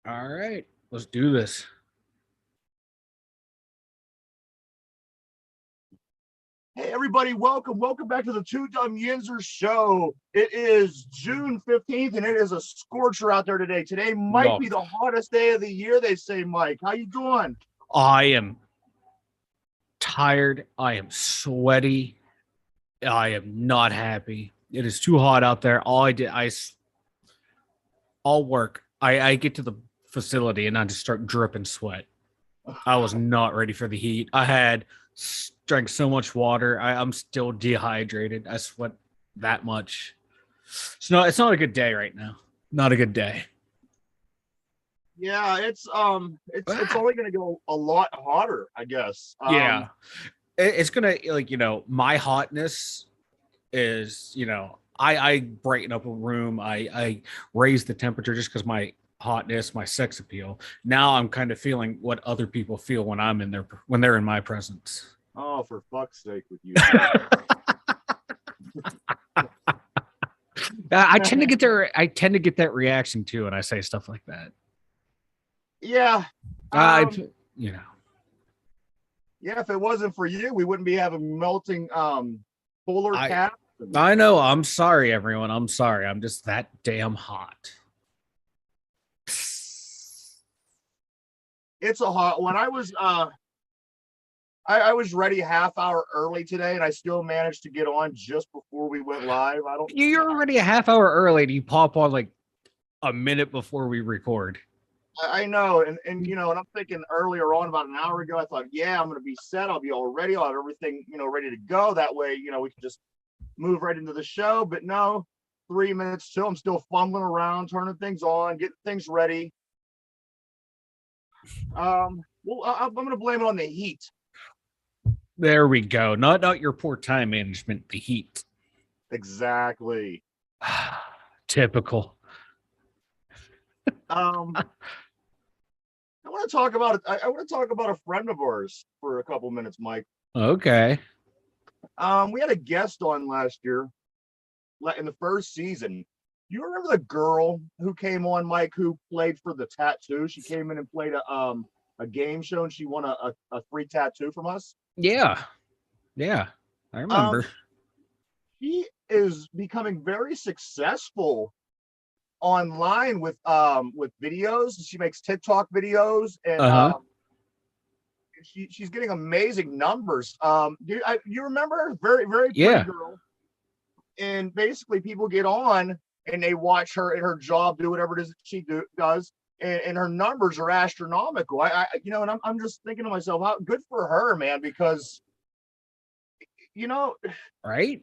All right, let's do this. Hey everybody, welcome back to the Two Dum Yinzers show. It is June 15th and it is a scorcher out there today. Today might No, be the hottest day of the year, they say. Mike, how you doing? I am tired. I am sweaty. I am not happy. It is too hot out there. All work. I get to the facility and I just start dripping sweat. I was not ready for the heat. Drank so much water. I'm still dehydrated. I sweat that much. It's not a good day right now. Not a good day. Yeah, it's only gonna go a lot hotter, I guess. Yeah. It's gonna, my hotness is, I brighten up a room. I raise the temperature just because my hotness, my sex appeal. Now I'm kind of feeling what other people feel when they're in my presence. Oh, for fuck's sake with you. I tend to get that reaction too when I say stuff like that. Yeah. You know. Yeah, if it wasn't for you, we wouldn't be having melting polar caps. I know. I'm sorry, everyone. I'm sorry. I'm just that damn hot. It's a hot one. I was ready a half hour early today, and I still managed to get on just before we went live. You're already a half hour early, and you pop on like a minute before we record. I know, and and I'm thinking earlier on, about an hour ago, I thought, yeah, I'm gonna be set. I'll be all ready. I'll have everything ready to go. That way, we can just move right into the show. But no, 3 minutes till, I'm still fumbling around, turning things on, getting things ready. Well, I'm gonna blame it on the heat. There we go. Not your poor time management, the heat. Exactly. Typical. I want to talk about a friend of ours for a couple minutes, Mike. Okay. We had a guest on last year in the first season. You remember the girl who came on, Mike, who played for the tattoo? She came in and played a game show, and she won a free tattoo from us. Yeah, I remember. She is becoming very successful online with videos. She makes TikTok videos, and she's getting amazing numbers. You remember? Very pretty girl. And basically, people get on and they watch her in her job do whatever it is that she does, and her numbers are astronomical. And I'm just thinking to myself, how good for her, man, because right?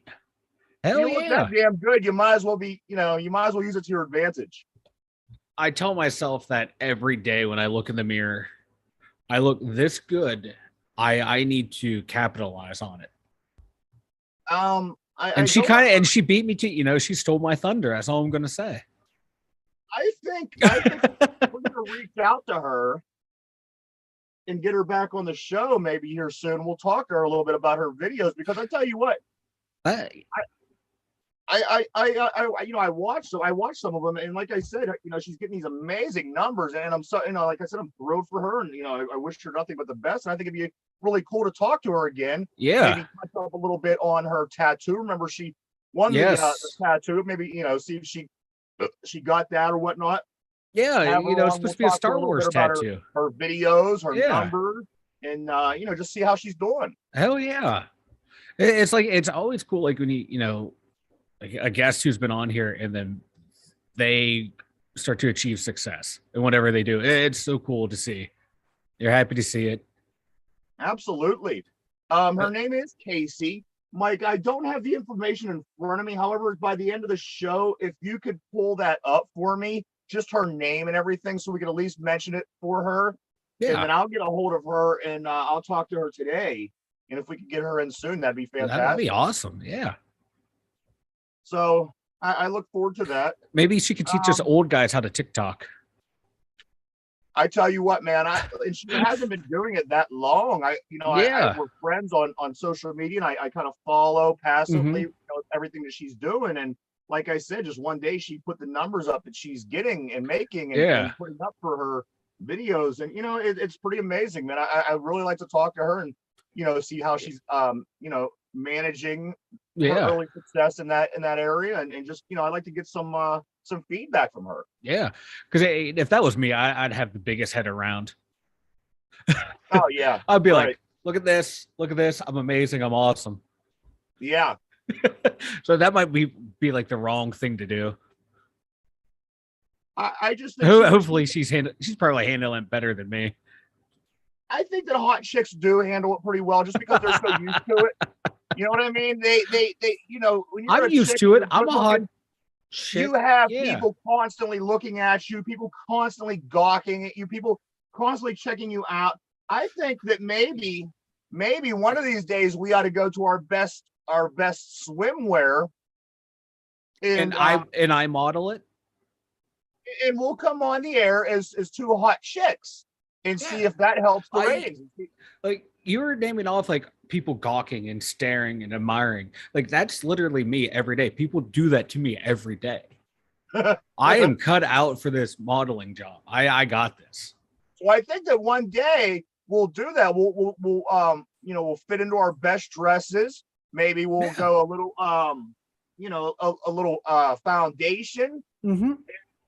Hell yeah. That damn good. You might as well use it to your advantage. I tell myself that every day when I look in the mirror. I look this good. I need to capitalize on it. She beat me to, she stole my thunder. That's all I'm going to say. I think we're going to reach out to her and get her back on the show maybe here soon. We'll talk to her a little bit about her videos, because I tell you what, I watched some of them, and like I said, she's getting these amazing numbers, and I'm so, like I said, I'm thrilled for her, and I wish her nothing but the best. And I think it'd be really cool to talk to her again. Yeah. Maybe touch up a little bit on her tattoo. Remember, she won the tattoo. Maybe see if she got that or whatnot. Yeah, it's supposed to be a Star Wars tattoo. Her videos, her numbers, and just see how she's doing. Hell yeah. It's like, it's always cool, like when a guest who's been on here and then they start to achieve success in whatever they do. It's so cool to see. You're happy to see it. Absolutely. Her name is Casey. Mike, I don't have the information in front of me. However, by the end of the show, if you could pull that up for me, just her name and everything, so we can at least mention it for her. Yeah. And then I'll get a hold of her and I'll talk to her today. And if we could get her in soon, that'd be fantastic. That'd be awesome. Yeah. So I look forward to that. Maybe she could teach us old guys how to TikTok. I tell you what, man, and she hasn't been doing it that long. We're friends on social media, and I kind of follow passively everything that she's doing. And like I said, just one day she put the numbers up that she's getting and making Yeah. and putting up for her videos. And, it's pretty amazing, man. I really like to talk to her and, see how she's, managing her Yeah. early success in that area. And just, I like to get some feedback from her. Yeah. Because if that was me, I'd have the biggest head around. Oh, yeah. I'd be Right. like, look at this. Look at this. I'm amazing. I'm awesome. Yeah. So that might be like the wrong thing to do. I just think Hopefully she's probably handling it better than me. I think that hot chicks do handle it pretty well just because they're so used to it. You know what I mean? They when you're I'm a used chick, to it. you're I'm good a hot looking, chick. you have Yeah. people constantly looking at you, people constantly gawking at you, people constantly checking you out. I think that maybe one of these days we ought to go to our best swimwear And I model it. and we'll come on the air as two hot chicks and see if that helps the ratings. Like you were naming off like people gawking and staring and admiring. Like that's literally me every day. People do that to me every day. I am cut out for this modeling job. I got this. So I think that one day we'll do that. We'll fit into our best dresses. Maybe we'll go a little a little foundation. Mm-hmm.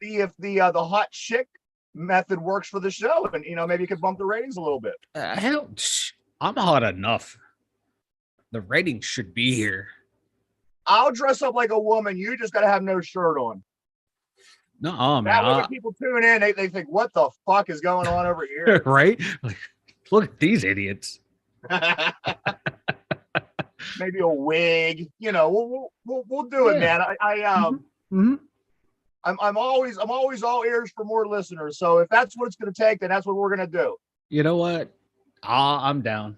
See if the hot chick method works for the show, and maybe you could bump the ratings a little bit. Hell, I'm hot enough. The ratings should be here. I'll dress up like a woman. You just got to have no shirt on. No, man. That way, when people tune in, they think, "What the fuck is going on over here?" Right? Like, look at these idiots. Maybe a wig. We'll do it, man. Mm-hmm. I'm always all ears for more listeners. So if that's what it's going to take, then that's what we're going to do. You know what? I'm down.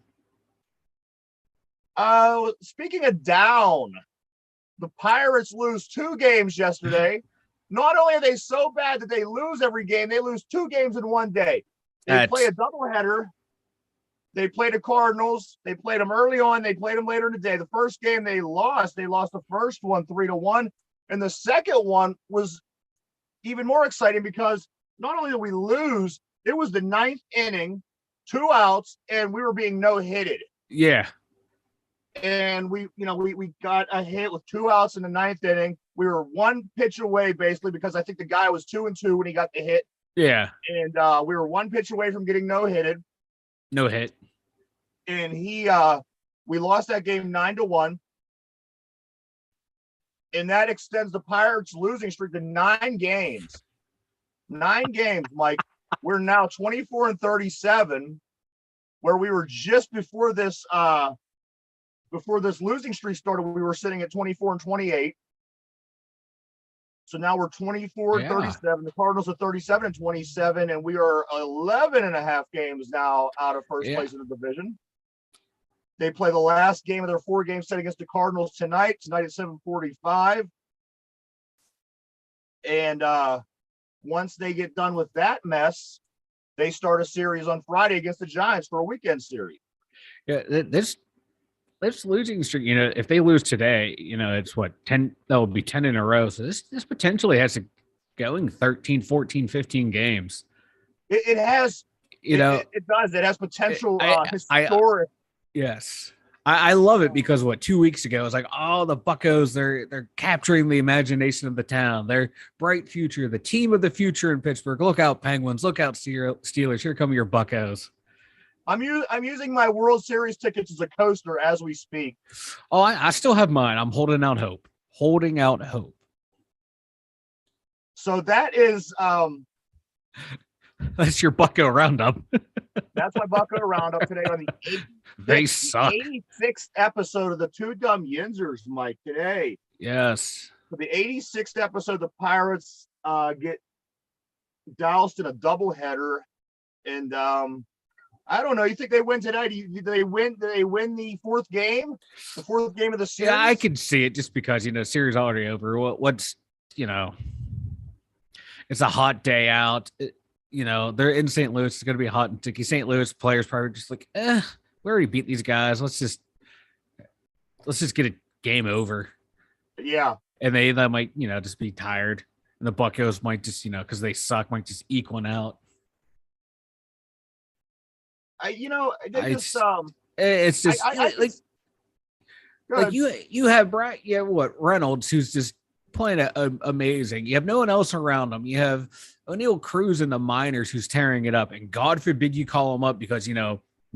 Speaking of down, the Pirates lose 2 games yesterday. Not only are they so bad that they lose every game, they lose 2 games in one day. They play a doubleheader. They played the Cardinals. They played them early on. They played them later in the day. The first game they lost. They lost the first one 3-1. And the second one was even more exciting because not only did we lose, it was the 9th inning, 2 outs, and we were being no-hitted. Yeah. And we got a hit with 2 outs in the 9th inning. We were 1 pitch away, basically, because I think the guy was 2-2 when he got the hit. Yeah. And we were 1 pitch away from getting no-hitted. No hit. And we lost that game 9-1. And that extends the Pirates' losing streak to 9 games. 9 games, Mike. We're now 24-37, where we were just before this losing streak started. We were sitting at 24-28. So now we're 24-37. The Cardinals are 37-27, and we are 11 and a half games now out of first place in the division. They play the last game of their 4-game set against the Cardinals tonight at 7:45. And once they get done with that mess, they start a series on Friday against the Giants for a weekend series. Yeah, this losing streak, if they lose today, it's what, 10, that will be 10 in a row. So this potentially has to going 13, 14, 15 games. It has, it does. It has potential historic. Yes. I love it because 2 weeks ago, it's like, oh, the Buccos, they're capturing the imagination of the town. They're bright future, the team of the future in Pittsburgh. Look out, Penguins. Look out, Steelers. Here come your Buccos. I'm using my World Series tickets as a coaster as we speak. Oh, I still have mine. I'm holding out hope. Holding out hope. So that is that's your Bucko roundup. That's my Bucko roundup today on they suck. 86th episode of the Two Dum Yinzers, Mike, today. Yes. For the 86th episode, the Pirates get doused in a doubleheader. And I don't know. You think they win tonight? Do they win the 4th game? The 4th game of the series? Yeah, I can see it just because, series already over. What's it's a hot day out. They're in St. Louis. It's going to be hot and sticky. St. Louis players probably just like, we already beat these guys. Let's just get a game over. Yeah. and they might, just be tired. And the Buccos might just, because they suck, might just eke one out. It's just like you have Brad, Reynolds, who's just playing amazing. You have no one else around him. You have O'Neal Cruz in the minors who's tearing it up, and God forbid you call him up because you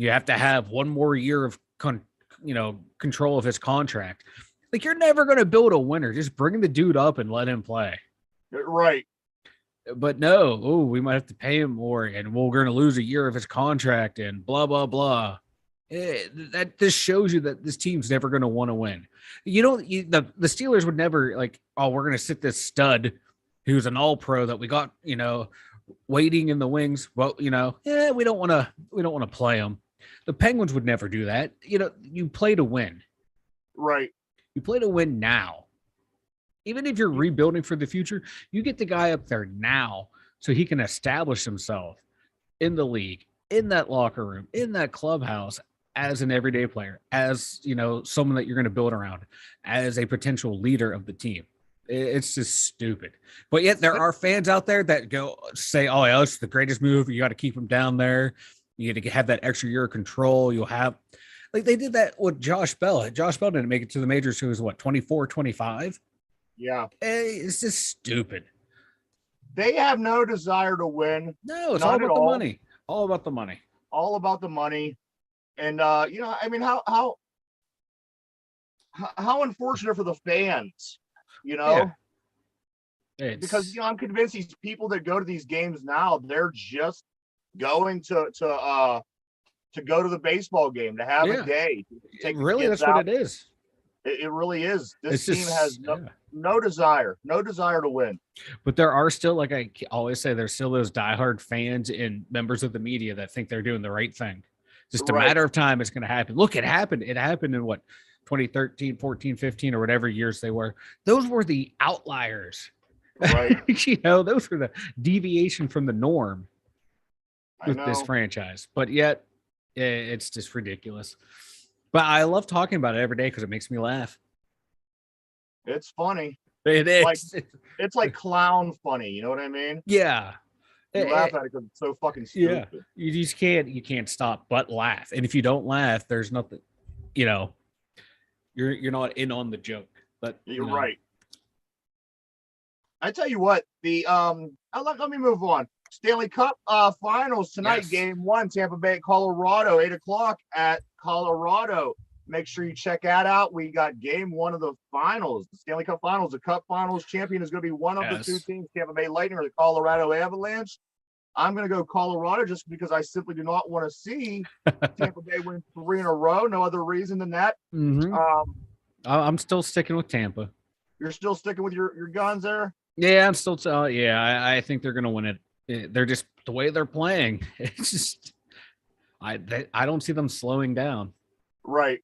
have to have one more year of control of his contract. Like, you're never going to build a winner. Just bring the dude up and let him play. Right. But no, we might have to pay him more, and we're going to lose a year of his contract, and blah blah blah. That just shows you that this team's never going to want to win. The Steelers would never we're going to sit this stud who's an all-pro that we got, waiting in the wings. Well, we don't want to play him. The Penguins would never do that. You play to win. Right. You play to win now. Even if you're rebuilding for the future, you get the guy up there now so he can establish himself in the league, in that locker room, in that clubhouse, as an everyday player, as someone that you're going to build around, as a potential leader of the team. It's just stupid. But yet there are fans out there that go say, "Oh, yeah, it's the greatest move. You got to keep him down there. You got to have that extra year of control. You'll have." Like, they did that with Josh Bell. Josh Bell didn't make it to the majors. Who was 24, 25. Yeah. It's just stupid. They have no desire to win. No, it's all about the money. All about the money. All about the money. And how unfortunate for the fans, Yeah. Because I'm convinced these people that go to these games now, they're just going to go to the baseball game, to have a day. To take really, that's out. What it is. It really is. This team has no desire to win. But there are still, like I always say, there's still those diehard fans and members of the media that think they're doing the right thing. Just a matter of time, it's going to happen. Look, it happened. It happened in 2013, 14, 15, or whatever years they were. Those were the outliers. Right. Those were the deviation from the norm with this franchise. But yet, it's just ridiculous. But I love talking about it every day because it makes me laugh. It's funny. It is. It's like clown funny. You know what I mean? Yeah. You laugh at it because it's so fucking stupid. Yeah. You just can't stop but laugh. And if you don't laugh, there's nothing, you're not in on the joke. But you're right. I tell you what, let me move on. Stanley Cup finals tonight, yes. Game 1, Tampa Bay, Colorado, 8:00 at Colorado. Make sure you check that out. We got game 1 of the finals, the Stanley Cup finals. The Cup finals champion is going to be one of the two teams, Tampa Bay Lightning or the Colorado Avalanche. I'm going to go Colorado just because I simply do not want to see Tampa Bay win 3 in a row. No other reason than that. Mm-hmm. I'm still sticking with Tampa. You're still sticking with your guns there? Yeah, I'm still. I think they're going to win it. They're just the way they're playing. It's just I don't see them slowing down. Right.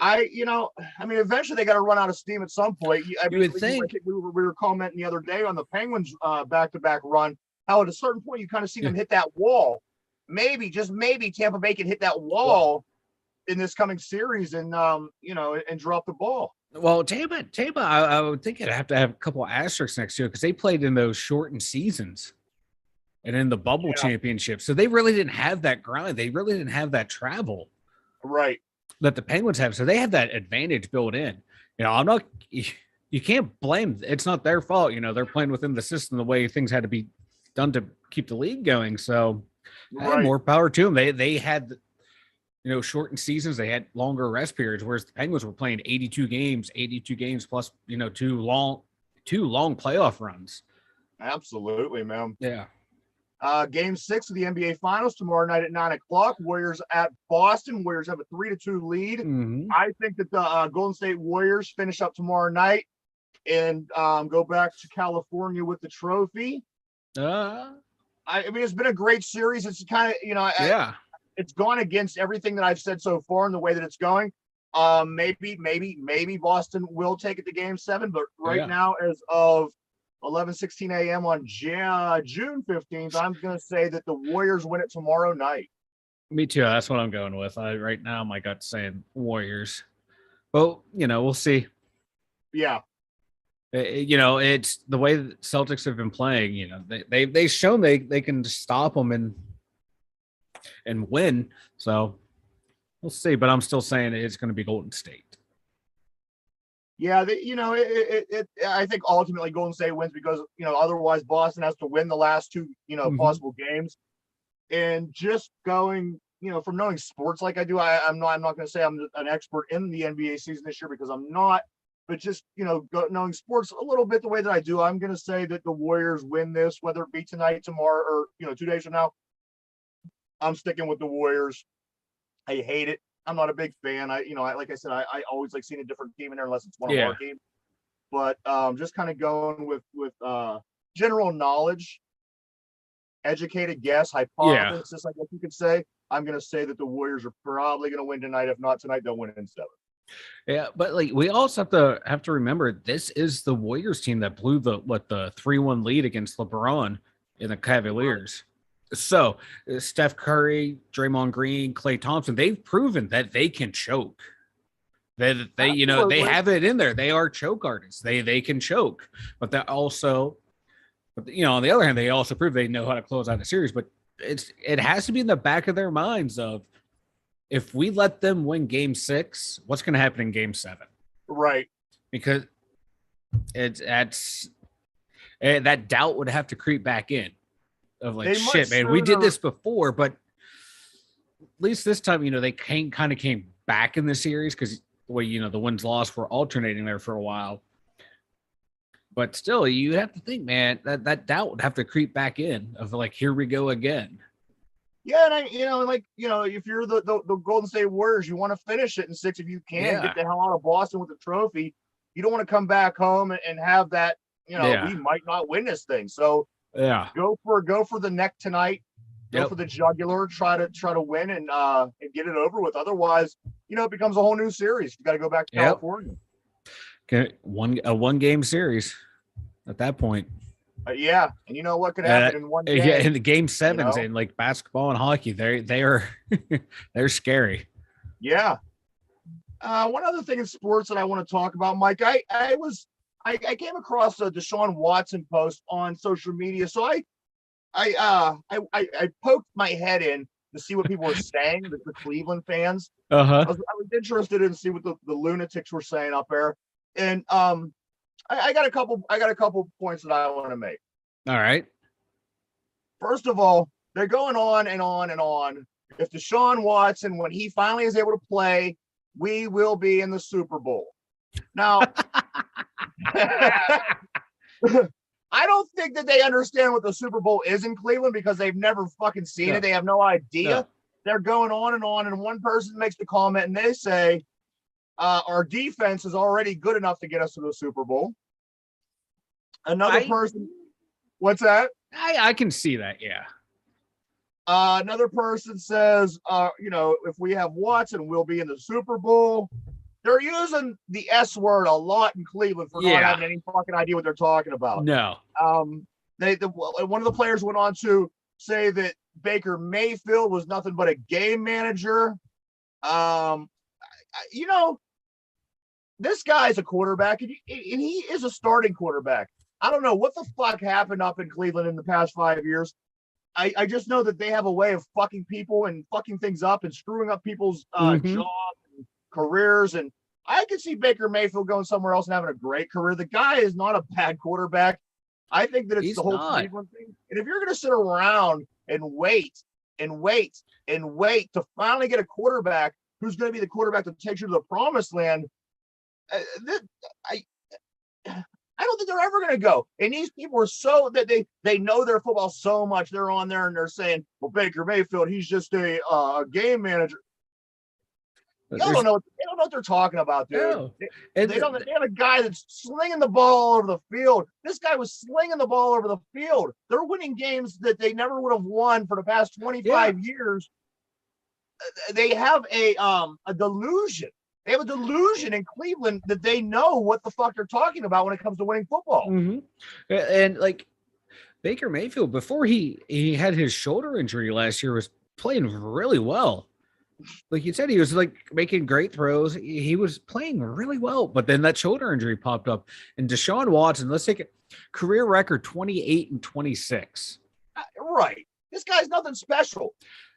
Eventually they got to run out of steam at some point. You would think. We were commenting the other day on the Penguins back-to-back run, how at a certain point you kind of see them hit that wall. Maybe, just maybe, Tampa Bay can hit that wall in this coming series and and drop the ball. Well, Tampa, I would think I'd have to have a couple of asterisks next year because they played in those shortened seasons and in the bubble championship. So they really didn't have that grind. They really didn't have that travel. Right. That the Penguins have. So they have that advantage built in. You can't blame, it's not their fault. They're playing within the system the way things had to be done to keep the league going. So more power to them. They had shortened seasons. They had longer rest periods, whereas the Penguins were playing 82 games plus, two long playoff runs. Absolutely, man. Yeah. Game 6 of the NBA Finals tomorrow night at 9:00. Warriors at Boston. Warriors have a 3-2 lead. Mm-hmm. I think that the Golden State Warriors finish up tomorrow night and go back to California with the trophy. It's been a great series. It's kind of, it's gone against everything that I've said so far in the way that it's going. Maybe Boston will take it to Game 7, but right now, as of 11:16 a.m. on June 15th, I'm going to say that the Warriors win it tomorrow night. Me too. That's what I'm going with. Right now, my gut's saying Warriors. Well, we'll see. Yeah. It's the way that Celtics have been playing. They've shown they can stop them and win. So we'll see. But I'm still saying it's going to be Golden State. Yeah, I think ultimately Golden State wins because otherwise Boston has to win the last two possible games. And just going from knowing sports like I do, I'm not going to say I'm an expert in the NBA season this year because I'm not. But just knowing sports a little bit the way that I do, I'm going to say that the Warriors win this, whether it be tonight, tomorrow, or 2 days from now. I'm sticking with the Warriors. I hate it. I'm not a big fan. Like I said, I always like seeing a different team in there unless it's one of our games. But just kind of going with general knowledge, educated guess, hypothesis, I guess you could say. I'm going to say that the Warriors are probably going to win tonight. If not tonight, they'll win in 7. Yeah, but we also have to remember this is the Warriors team that blew the 3-1 lead against LeBron in the Cavaliers. So Steph Curry, Draymond Green, Klay Thompson, they've proven that they can choke. They they have it in there. They are choke artists. They can choke, but they're also, on the other hand, they also prove they know how to close out a series. But it has to be in the back of their minds of, if we let them win Game 6, what's going to happen in Game 7? Right. Because that doubt would have to creep back in of like, shit, man, we did this before, but at least this time, they kind of came back in the series because the way, the wins loss were alternating there for a while. But still, you have to think, man, that doubt would have to creep back in of like, here we go again. Yeah, and if you're the Golden State Warriors, you want to finish it in 6 if you can. Yeah. Get the hell out of Boston with the trophy. You don't want to come back home and have that. We might not win this thing. So go for the neck tonight. Go for the jugular. Try to win and get it over with. Otherwise, it becomes a whole new series. You got to go back to California. Okay, a 1-game series at that point. Yeah, and you know what could happen in one game? Yeah, in the Game 7s in like basketball and hockey, they are they're scary. Yeah. One other thing in sports that I want to talk about, Mike, I came across a Deshaun Watson post on social media, so I poked my head in to see what people were saying, the Cleveland fans. I was interested in see what the lunatics were saying up there, and I got a couple points that I want to make. All right. First of all, they're going on and on and on. If Deshaun Watson, when he finally is able to play, we will be in the Super Bowl. Now, I don't think that they understand what the Super Bowl is in Cleveland because they've never fucking seen it. They have no idea. No. They're going on, and one person makes the comment, and they say, our defense is already good enough to get us to the Super Bowl. Another person, what's that? I can see that, yeah. Another person says, if we have Watson, we'll be in the Super Bowl. They're using the S word a lot in Cleveland for not having any fucking idea what they're talking about. No. One of the players went on to say that Baker Mayfield was nothing but a game manager. This guy's a quarterback, and he is a starting quarterback. I don't know what the fuck happened up in Cleveland in the past 5 years. I just know that they have a way of fucking people and fucking things up and screwing up people's jobs and careers. And I could see Baker Mayfield going somewhere else and having a great career. The guy is not a bad quarterback. I think that it's the whole Cleveland thing. And if you're going to sit around and wait to finally get a quarterback who's going to be the quarterback that takes you to the promised land, I don't think they're ever going to go. And these people are so that they know their football so much. They're on there and they're saying, well, Baker Mayfield, he's just a game manager. They don't know what they're talking about, dude. No. They have a guy that's slinging the ball all over the field. This guy was slinging the ball over the field. They're winning games that they never would have won for the past 25 years. They have a delusion. They have a delusion in Cleveland that they know what the fuck they're talking about when it comes to winning football. Mm-hmm. And like Baker Mayfield, before he had his shoulder injury last year, was playing really well. like you said, he was like making great throws. He was playing really well, but then that shoulder injury popped up. And Deshaun Watson, let's take it, career record 28 and 26. Right. This guy's nothing special.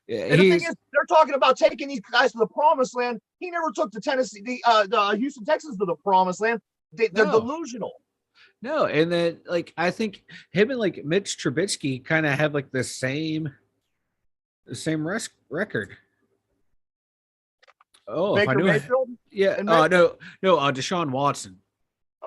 Yeah, And the thing is, they're talking about taking these guys to the promised land. He never took the Houston Texans to the promised land. They're delusional. No, and then like I think him and like Mitch Trubisky kind of have like the same record. Oh, Baker if I knew Mayfield? Yeah. No, Deshaun Watson.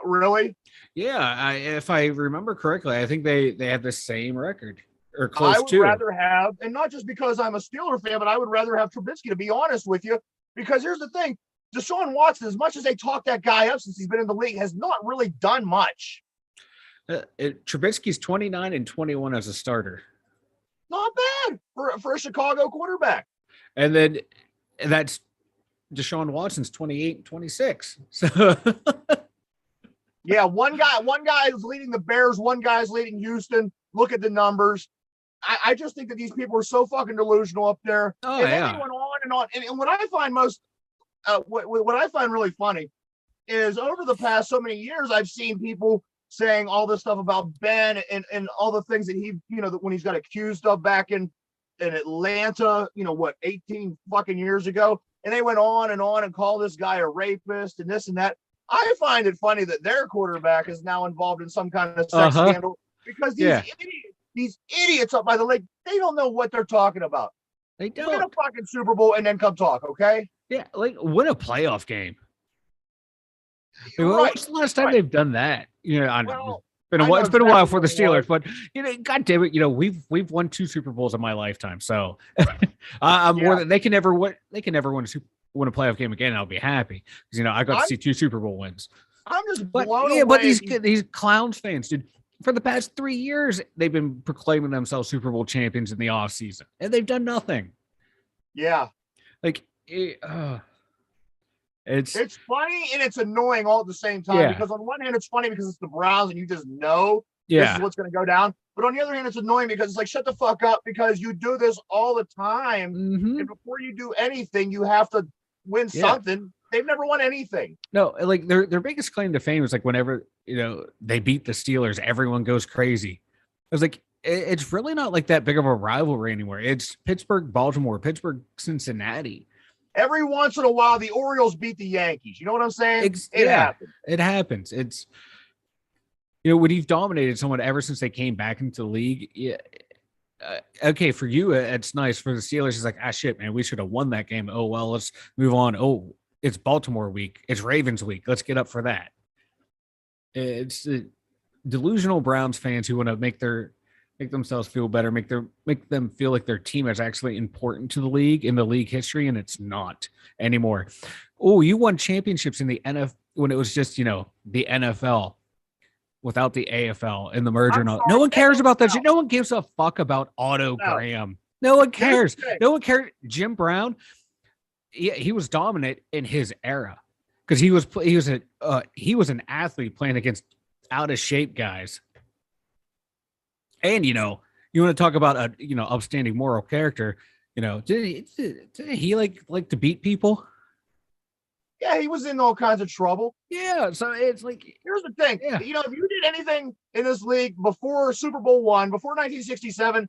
Really? Yeah, if I remember correctly, I think they have the same record or close to. I would rather have, and not just because I'm a Steeler fan, but I would rather have Trubisky, to be honest with you, because here's the thing. Deshaun Watson, as much as they talk that guy up since he's been in the league, has not really done much. Trubisky's 29 and 21 as a starter. Not bad for a Chicago quarterback. And then that's Deshaun Watson's 28 and 26. So yeah, one guy is leading the Bears, one guy's leading Houston. Look at the numbers. I just think that these people are so fucking delusional up there. Oh, and yeah. then they went on and on. And what I find what I find really funny is over the past so many years, I've seen people saying all this stuff about Ben and all the things that he, that when he's got accused of back in Atlanta, 18 fucking years ago. And they went on and called this guy a rapist and this and that. I find it funny that their quarterback is now involved in some kind of sex scandal because these idiots up by the lake, they don't know what they're talking about. They don't. Win a fucking Super Bowl and then come talk, okay? Yeah, like win a playoff game. Right. What's the last time they've done that? I know. It's been a while for the Steelers, but God damn it, we've won 2 Super Bowls in my lifetime, so I'm more than they can never win. They can never win a playoff game again. And I'll be happy because I got to see 2 Super Bowl wins. I'm just blown away. But these clowns fans, dude, for the past 3 years they've been proclaiming themselves Super Bowl champions in the off season, and they've done nothing. Yeah, like it's funny and it's annoying all at the same time because on one hand it's funny because it's the Browns and you just know this is what's going to go down, but on the other hand it's annoying because it's like shut the fuck up because you do this all the time, and before you do anything you have to win something. They've never won anything. No, like their biggest claim to fame is like whenever they beat the Steelers, everyone goes crazy. I was like, it's really not like that big of a rivalry anymore. It's Pittsburgh, Baltimore, Pittsburgh, Cincinnati. Every once in a while, the Orioles beat the Yankees. You know what I'm saying? It happens. It happens. It's when you've dominated someone ever since they came back into the league. Yeah. Okay, for you, it's nice. For the Steelers, it's like, shit, man, we should have won that game. Oh well, let's move on. Oh, it's Baltimore week. It's Ravens week. Let's get up for that. It's delusional Browns fans who want to make themselves feel better, make them feel like their team is actually important to the league in the league history, and it's not anymore. Oh, you won championships in the NFL when it was just the NFL without the AFL and the merger. No one cares about that shit. No one gives a fuck about Otto Graham. No one cares. No one cares. Jim Brown. He was dominant in his era because he was an athlete playing against out of shape guys. And you want to talk about a upstanding moral character. Did he like to beat people? Yeah, he was in all kinds of trouble. Yeah, so it's like here's the thing. Yeah. If you did anything in this league before Super Bowl I, before 1967,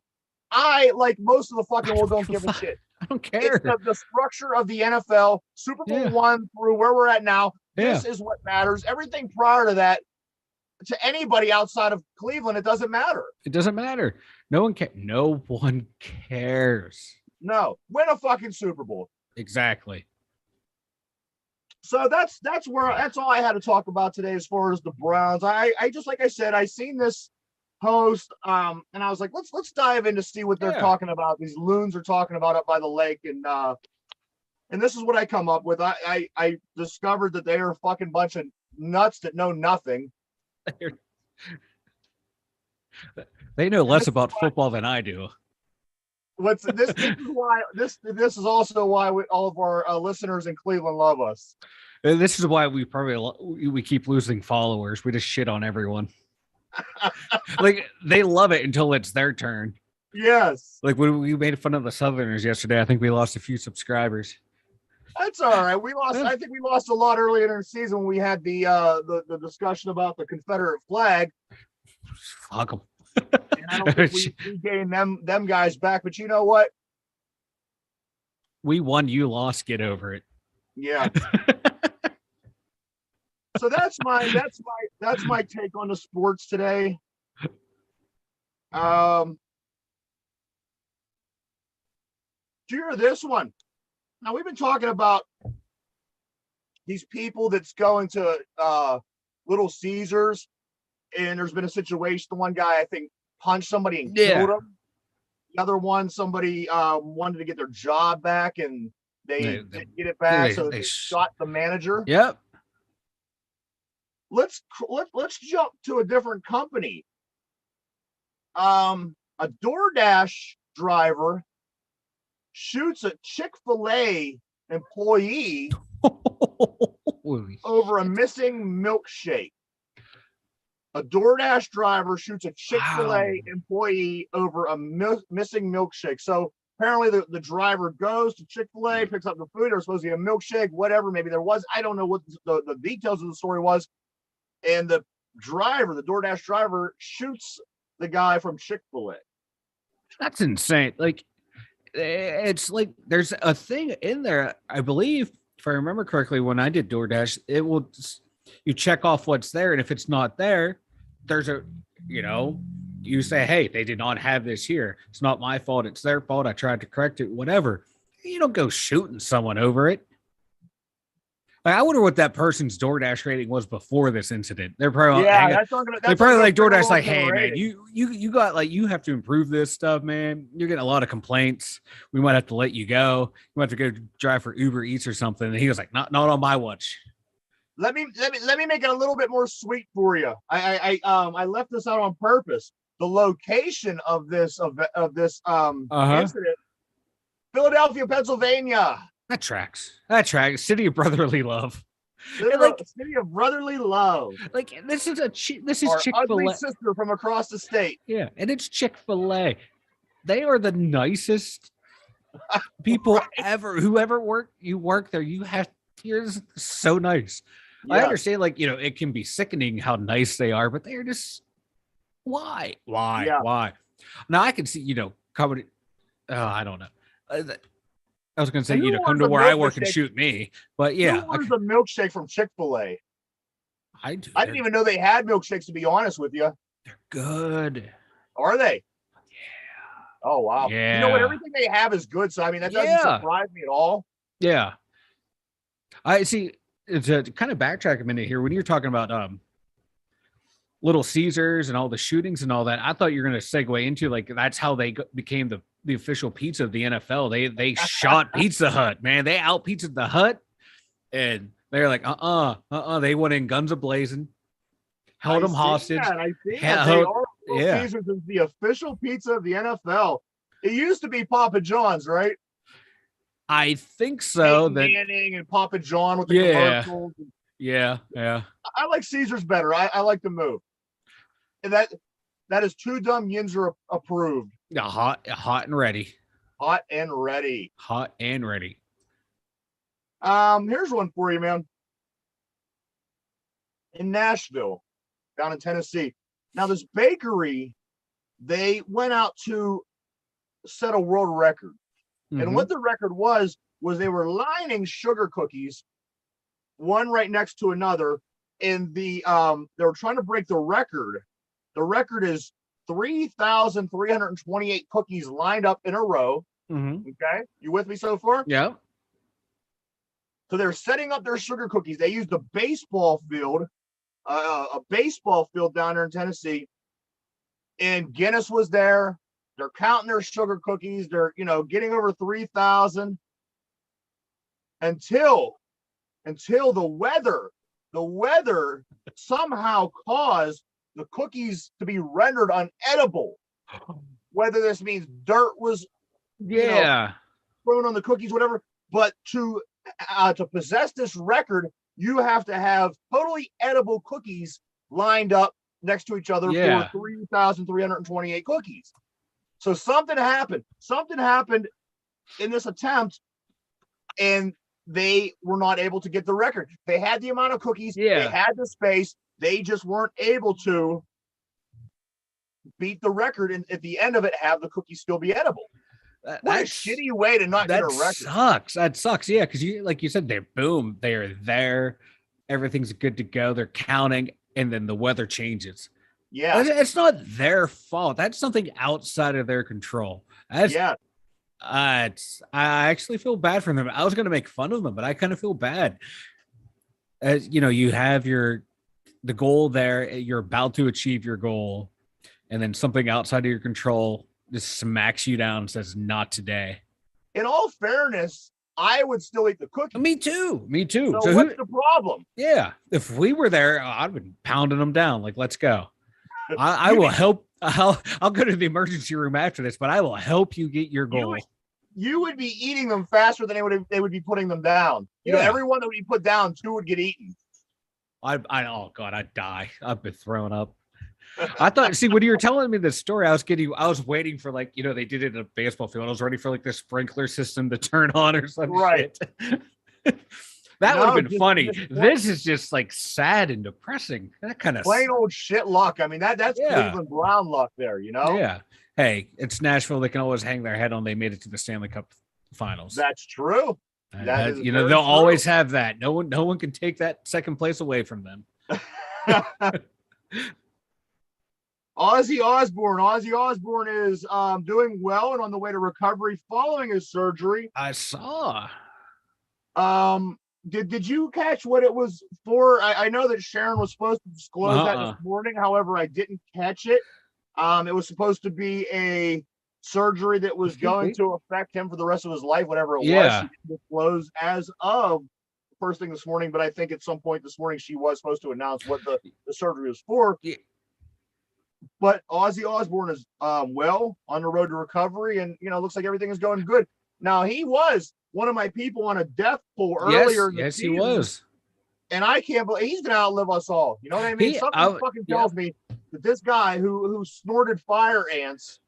I like most of the fucking world don't give a shit. I don't care. It's the structure of the NFL, Super Bowl I through where we're at now. This is what matters. Everything prior to that, to anybody outside of Cleveland, it doesn't matter. It doesn't matter. No one cares. No. Win a fucking Super Bowl. Exactly. So that's all I had to talk about today as far as the Browns. I just like I said, I seen this post and I was like, let's dive in to see what they're talking about. These loons are talking about up by the lake, and this is what I come up with. I discovered that they are a fucking bunch of nuts that know nothing. They know less about football than I do. This is also why all of our listeners in Cleveland love us. This is why we keep losing followers. We just shit on everyone. Like they love it until it's their turn. Yes. Like when we made fun of the Southerners yesterday, I think we lost a few subscribers. That's all right. We lost. Yeah. I think we lost a lot earlier in the season when we had the discussion about the Confederate flag. Fuck them. And I don't think we gained them guys back. But you know what? We won, you lost. Get over it. Yeah. So that's my take on the sports today. Do you hear this one? Now we've been talking about these people that's going to Little Caesars, and there's been a situation. The one guy I think punched somebody and killed him. The other one, somebody wanted to get their job back, and they didn't get it back, so they shot the manager. Yep. Let's jump to a different company. A DoorDash driver shoots a Chick-fil-A employee over a missing milkshake. A DoorDash driver shoots a Chick-fil-A employee over a missing milkshake. So apparently the driver goes to Chick-fil-A, picks up the food. There was supposed to be a milkshake, whatever. Maybe there was. I don't know what the details of the story was. And the DoorDash driver, shoots the guy from Chick-fil-A. That's insane. Like, it's like there's a thing in there, I believe, if I remember correctly, when I did DoorDash, it will, you check off what's there, and if it's not there, there's a, you say, hey, they did not have this here. It's not my fault. It's their fault. I tried to correct it, whatever. You don't go shooting someone over it. Like, I wonder what that person's DoorDash rating was before this incident. They're probably they're probably like DoorDash, like, hey man, you got, like, you have to improve this stuff, man. You're getting a lot of complaints. We might have to let you go. You might have to go drive for Uber Eats or something. And he was like, not on my watch. Let me make it a little bit more sweet for you. I left this out on purpose. The location of this incident, Philadelphia, Pennsylvania. That tracks. City of brotherly love. City of brotherly love. Like, this is Our Chick-fil-A. ugly sister from across the state. Yeah, and it's Chick-fil-A. They are the nicest people ever. Whoever work there, you're so nice. Yeah. I understand, like, it can be sickening how nice they are, but they're just why? Now I can see, coming. I don't know. I was going to say, come to where I work and shoot me. But yeah. Who orders a milkshake from Chick-fil-A? I do. I didn't even know they had milkshakes, to be honest with you. They're good. Are they? Yeah. Oh, wow. Yeah. You know what? Everything they have is good. So, I mean, that doesn't surprise me at all. Yeah. I see. It's a kind of backtrack a minute here. When you're talking about Little Caesars and all the shootings and all that, I thought you were going to segue into, like, that's how they became the official pizza of the NFL. They shot Pizza Hut, man. They out pizzaed the Hut, and they're like, they went in guns a-blazing, held them hostage. Caesars is the official pizza of the NFL. It used to be Papa John's, right? I think so. Manning and Papa John with the commercials. Yeah. I like Caesars better. I like the move. And that is too Dum Yinzer approved. Yeah, hot and ready. Hot and ready. Here's one for you, man. In Nashville, down in Tennessee. Now, this bakery, they went out to set a world record. Mm-hmm. And what the record was they were lining sugar cookies, one right next to another, and they were trying to break the record. The record is 3,328 cookies lined up in a row. Mm-hmm. Okay, you with me so far? Yeah. So they're setting up their sugar cookies. They used a baseball field down there in Tennessee, and Guinness was there. They're counting their sugar cookies. They're getting over 3,000 until the weather somehow caused the cookies to be rendered unedible. Whether this means dirt was thrown on the cookies, whatever. But to possess this record, you have to have totally edible cookies lined up next to each other for 3,328 cookies. So something happened. Something happened in this attempt, and they were not able to get the record. They had the amount of cookies. Yeah. They had the space. They just weren't able to beat the record, and at the end of it, have the cookies still be edible. What a shitty way to not get a record. That sucks. Yeah, because like you said, they're there. Everything's good to go. They're counting, and then the weather changes. Yeah. It's not their fault. That's something outside of their control. I actually feel bad for them. I was going to make fun of them, but I kind of feel bad. As you know, you have the goal there. You're about to achieve your goal, and then something outside of your control just smacks you down and says, "Not today." In all fairness, I would still eat the cookie. Me too. So what's the problem? Yeah, if we were there, I'd been pounding them down. Like, let's go. I will help. I'll go to the emergency room after this, but I will help you get your goal. You would be eating them faster than they would be putting them down. You know, everyone that would be put down, 2 would get eaten. Oh God, I'd die. I've been throwing up. I thought, see, when you were telling me this story, I was waiting for, like, you know, they did it in a baseball field. I was ready for like the sprinkler system to turn on or something. Right. That would have been funny. This is just like sad and depressing. That kind of plain old shit luck. I mean, that's Cleveland Brown luck there, you know? Yeah. Hey, it's Nashville. They can always hang their head on they made it to the Stanley Cup Finals. That's true. You know, they'll always have that. No one can take that second place away from them. Ozzy Osbourne is doing well and on the way to recovery following his surgery. I saw. Did you catch what it was for? I know that Sharon was supposed to disclose that this morning. However, I didn't catch it. It was supposed to be a surgery that was going to affect him for the rest of his life, whatever it was. She didn't disclose as of first thing this morning, but I think at some point this morning she was supposed to announce what the surgery was for. Yeah. But Ozzy Osbourne is well on the road to recovery, and you know, looks like everything is going good. Now, he was one of my people on a death pool earlier in the season. Yes, he was. And I can't believe he's gonna outlive us all. You know what I mean? Something fucking tells me that this guy who snorted fire ants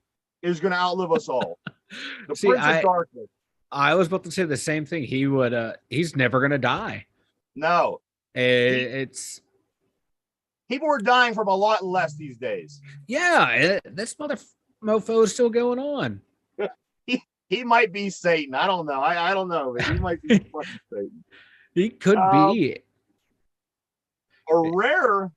is gonna outlive us all. The Prince of Darkness. I was about to say the same thing. He would he's never gonna die. No. It's people are dying from a lot less these days. Yeah, this mofo is still going on. He might be Satan. I don't know. I don't know. But he might be fucking Satan. He could be. A rare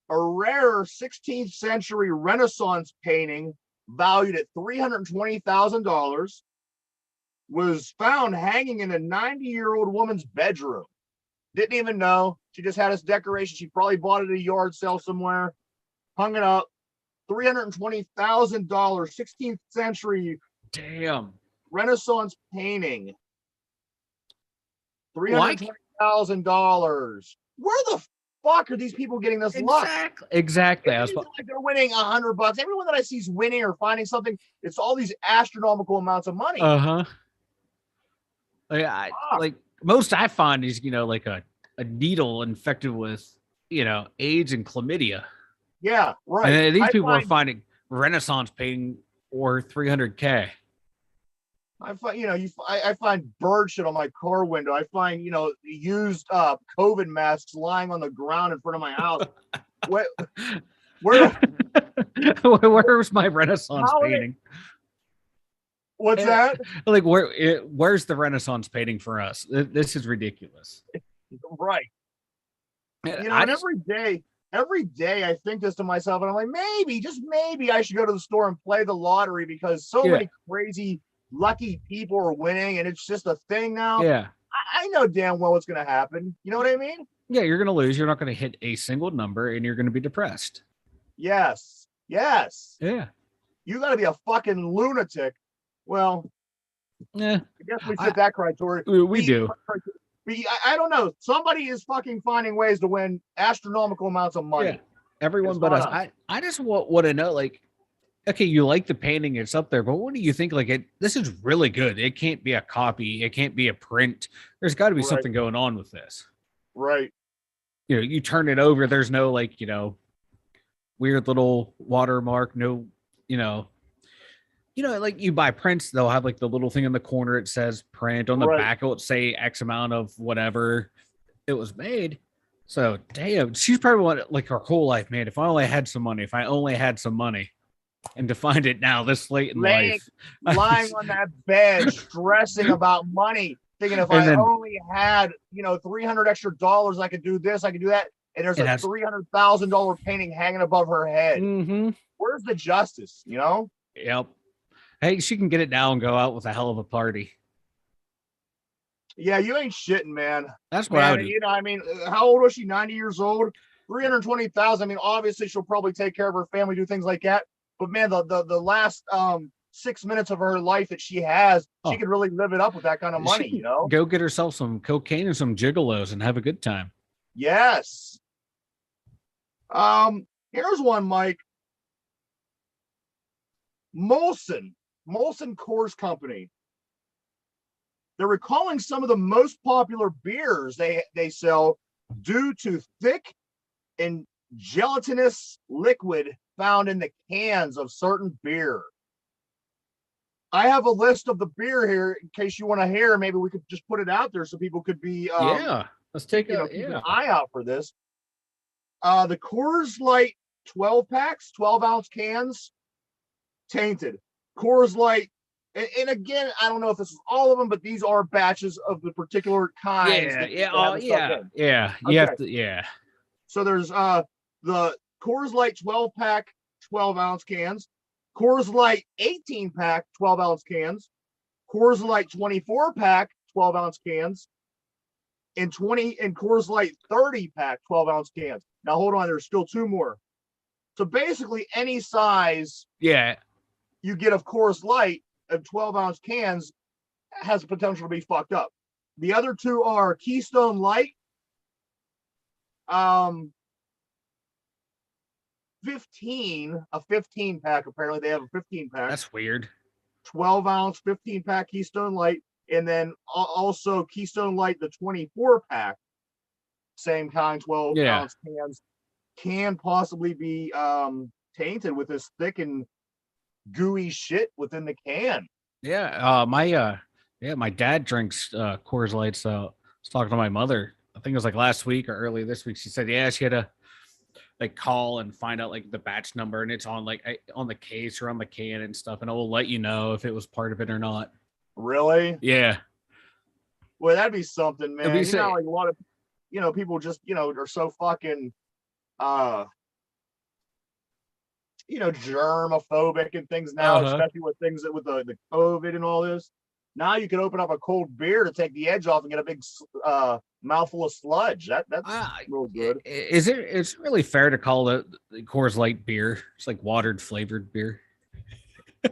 16th century Renaissance painting valued at $320,000 was found hanging in a 90-year-old woman's bedroom. Didn't even know. She just had this decoration. She probably bought it at a yard sale somewhere, hung it up. $320,000, 16th century. Damn. Renaissance painting. $320,000. Where the fuck are these people getting this luck? Exactly. Like they're winning $100. Everyone that I see is winning or finding something. It's all these astronomical amounts of money. Like most I find is, you know, like a needle infected with, you know, AIDS and chlamydia. Yeah, right. And these people are finding Renaissance painting or $300K. I find bird shit on my car window. I find, you know, used COVID masks lying on the ground in front of my house. Where's my Renaissance painting? What's that? Like, where's the Renaissance painting for us? This is ridiculous. Right. You know, every day I think this to myself, and I'm like, just maybe I should go to the store and play the lottery because so many crazy lucky people are winning, and it's just a thing now. Yeah. I know damn well what's going to happen. You know what I mean? Yeah, you're going to lose. You're not going to hit a single number, and you're going to be depressed. Yes. Yeah. You got to be a fucking lunatic. Well, I guess we fit that criteria. We do. I don't know. Somebody is fucking finding ways to win astronomical amounts of money. Yeah. Everyone but us. I just want to know, like, okay, you like the painting, it's up there, but what do you think? Like, this is really good. It can't be a copy. It can't be a print. There's got to be something going on with this. Right. You know, you turn it over. There's no, like, you know, weird little watermark. No, you know, You know, like you buy prints, they'll have like the little thing in the corner. It says print on the Right. back. It'll say X amount of whatever it was made. So damn, she's probably wanted like her whole life, man. If I only had some money, if I only had some money, and to find it now this late in life, Lying on that bed, stressing about money, thinking if and I then only had, $300 extra, I could do this, I could do that. And there's it a has. $300,000 painting hanging above her head. Mm-hmm. Where's the justice? Yep. Hey, she can get it now and go out with a hell of a party. Yeah, you ain't shitting, man. That's what I Man, would do. how old was she? 90 years old. 320,000. I mean, obviously she'll probably take care of her family, do things like that. But man, the last 6 minutes of her life that she has, she could really live it up with that kind of money, Go get herself some cocaine and some gigolos and have a good time. Yes. Here's one, Mike. Molson Coors Company. They're recalling some of the most popular beers they sell due to thick and gelatinous liquid found in the cans of certain beer. I have a list of the beer here in case you want to hear. Maybe we could just put it out there so people could be let's take keep an eye out for this. The Coors Light 12 packs, 12-ounce cans, tainted. Coors Light, and again, I don't know if this is all of them, but these are batches of the particular kinds. Yeah. So there's the Coors Light 12-pack, 12-ounce cans, Coors Light 18-pack, 12-ounce cans, Coors Light 24-pack, 12-ounce cans, and Coors Light 30-pack, 12-ounce cans. Now hold on, there's still two more. So basically, any size you get of Coors Light of 12-ounce cans has the potential to be fucked up. The other two are Keystone Light, 15 pack. Apparently, they have a 15 pack. That's weird. 12-ounce 15 pack Keystone Light, and then also Keystone Light the 24 pack, same kind, 12-ounce cans, can possibly be tainted with this thick and gooey shit within the can. My dad drinks Coors Light. So I was talking to my mother. I think it was like last week or early this week. She said, she had to like call and find out like the batch number, and it's on like on the case or on the can and stuff, and it will let you know if it was part of it or not. Really? Yeah. Well, that'd be something, man. Like a lot of people just are so fucking germophobic and things now, especially with things with the COVID and all this. Now you can open up a cold beer to take the edge off and get a big mouthful of sludge. That's real good. It's really fair to call it the Coors Light beer. It's like watered flavored beer.